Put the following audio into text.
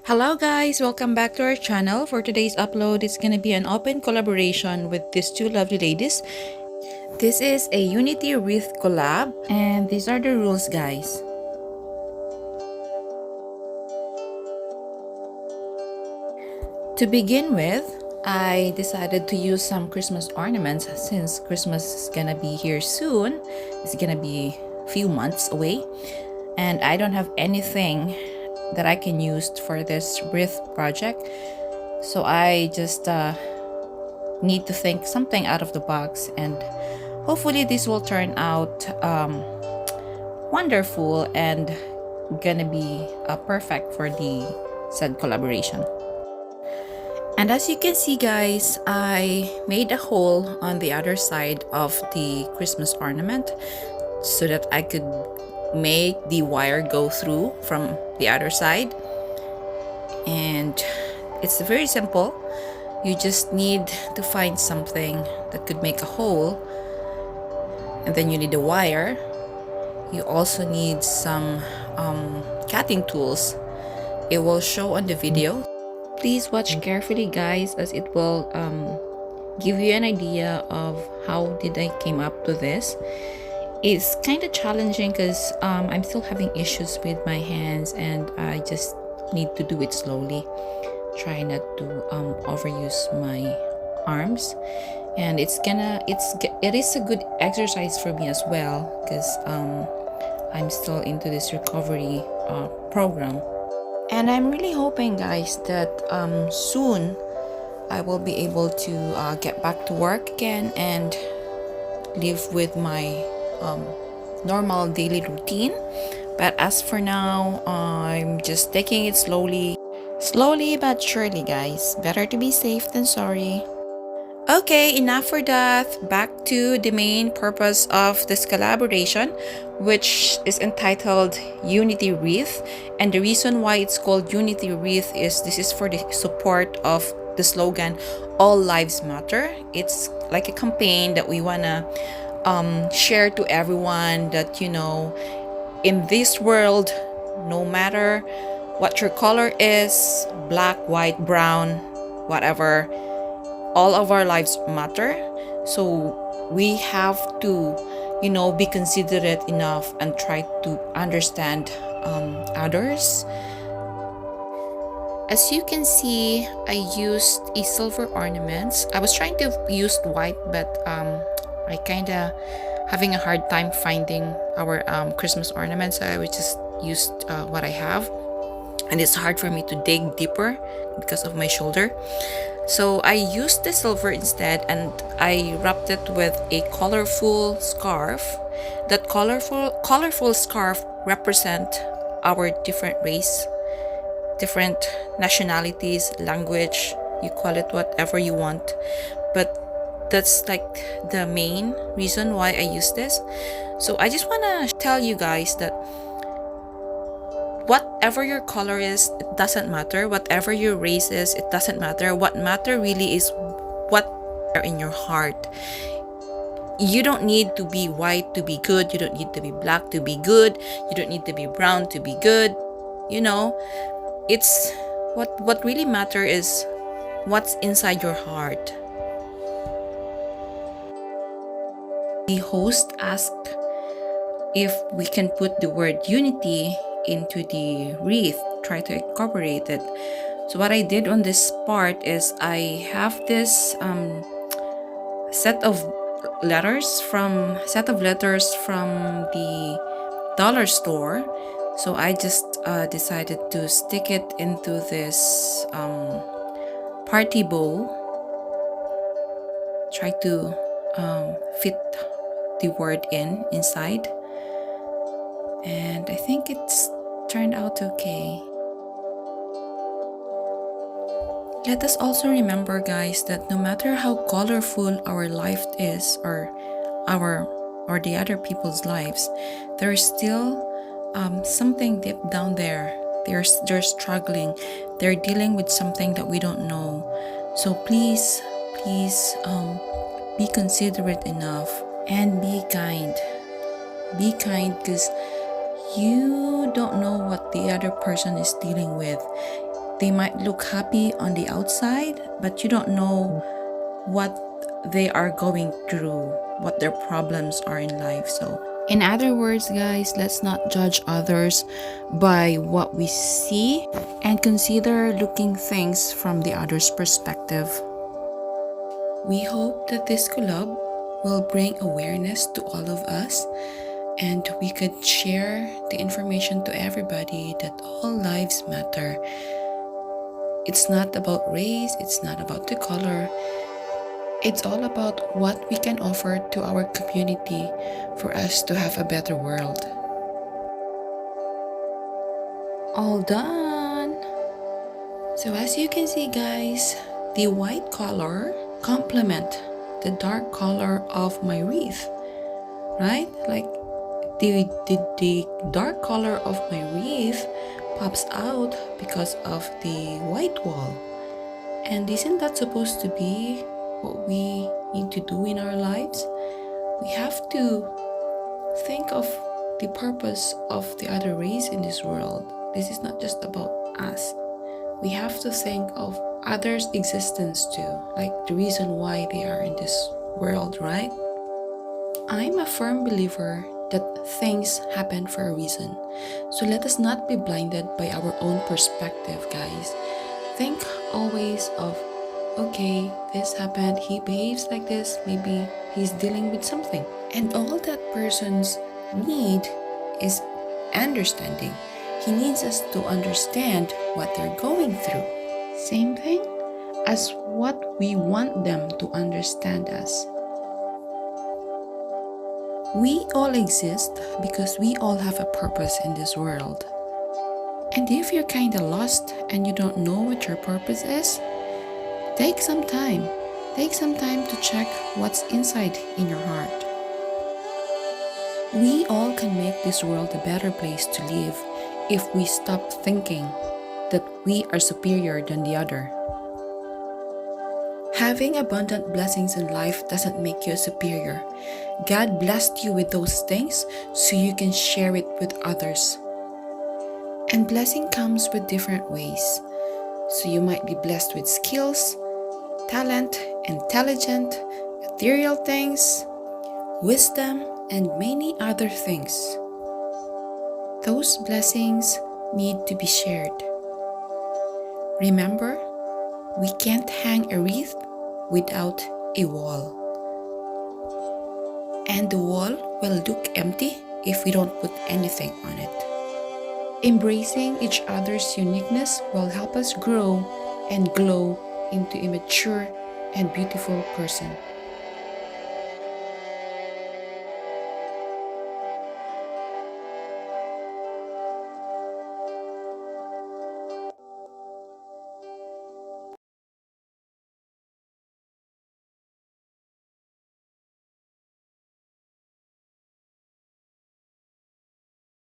Hello guys, welcome back to our channel. For today's upload, it's gonna be an open collaboration with these two lovely ladies. This is a Unity Wreath collab, and these are the rules, guys. To begin with, I decided to use some Christmas ornaments since Christmas is gonna be here soon. It's gonna be a few months away, and I don't have anything that I can use for this Wreath project. So I just need to think something out of the box, and hopefully this will turn out wonderful and gonna be perfect for the said collaboration. And as you can see, guys, I made a hole on the other side of the Christmas ornament so that I could make the wire go through from the other side. And it's very simple. You just need to find something that could make a hole, and then you need a wire. You also need some cutting tools. It will show on the video. Please watch carefully, guys, as it will give you an idea of how did I came up to this. It's kind of challenging because I'm still having issues with my hands, and I just need to do it slowly. Try not to overuse my arms, and it is a good exercise for me as well because I'm still into this recovery program. And I'm really hoping, guys, that soon I will be able to get back to work again and live with my normal daily routine. But as for now, I'm just taking it slowly but surely, guys. Better to be safe than sorry. Okay, enough for that. Back to the main purpose of this collaboration, which is entitled Unity Wreath. And the reason why it's called Unity Wreath is this is for the support of the slogan All Lives Matter. It's like a campaign that we wanna share to everyone that, you know, in this world, no matter what your color is, black, white, brown, whatever, all of our lives matter. So we have to, you know, be considerate enough and try to understand others. As you can see, I used a silver ornaments. I was trying to use white, but I kind of having a hard time finding our Christmas ornaments. So I would just use what I have, and it's hard for me to dig deeper because of my shoulder. So I used the silver instead, and I wrapped it with a colorful scarf. That colorful scarf represent our different race, different nationalities, language, you call it whatever you want, but that's like the main reason why I use this. So I just want to tell you guys that whatever your color is, it doesn't matter. Whatever your race is, it doesn't matter. What matter really is what in your heart. You don't need to be white to be good. You don't need to be black to be good. You don't need to be brown to be good. You know, it's what really matter is what's inside your heart. The host asked if we can put the word unity into the wreath, try to incorporate it. So what I did on this part is I have this set of letters from the dollar store. So I just decided to stick it into this party bow, try to fit the word inside, and I think it's turned out okay. Let us also remember, guys, that no matter how colorful our life is, or the other people's lives, there is still something deep down there. They're struggling. They're dealing with something that we don't know. So please, be considerate enough and be kind. Be kind, because you don't know what the other person is dealing with. They might look happy on the outside, but you don't know what they are going through, what their problems are in life. So, in other words, guys, let's not judge others by what we see and consider looking things from the other's perspective. We hope that this collab will bring awareness to all of us, and we could share the information to everybody that all lives matter. It's not about race, it's not about the color. It's all about what we can offer to our community for us to have a better world. All done! So as you can see, guys, the white color complement the dark color of my wreath, right? Like the dark color of my wreath pops out because of the white wall. And isn't that supposed to be what we need to do in our lives? We have to think of the purpose of the other race in this world. This is not just about us. We have to think of others' existence too, like the reason why they are in this world, right? I'm a firm believer that things happen for a reason. So let us not be blinded by our own perspective, guys. Think always of, okay, this happened, he behaves like this, maybe he's dealing with something. And all that person's need is understanding. He needs us to understand what they're going through. Same thing as what we want them to understand us. We all exist because we all have a purpose in this world. And if you're kinda lost and you don't know what your purpose is, take some time. Take some time to check what's inside in your heart. We all can make this world a better place to live if we stop thinking that we are superior than the other. Having abundant blessings in life doesn't make you superior. God blessed you with those things so you can share it with others. And blessing comes with different ways. So you might be blessed with skills, talent, intelligence, material things, wisdom, and many other things. Those blessings need to be shared. Remember, we can't hang a wreath without a wall. And the wall will look empty if we don't put anything on it. Embracing each other's uniqueness will help us grow and glow into a mature and beautiful person.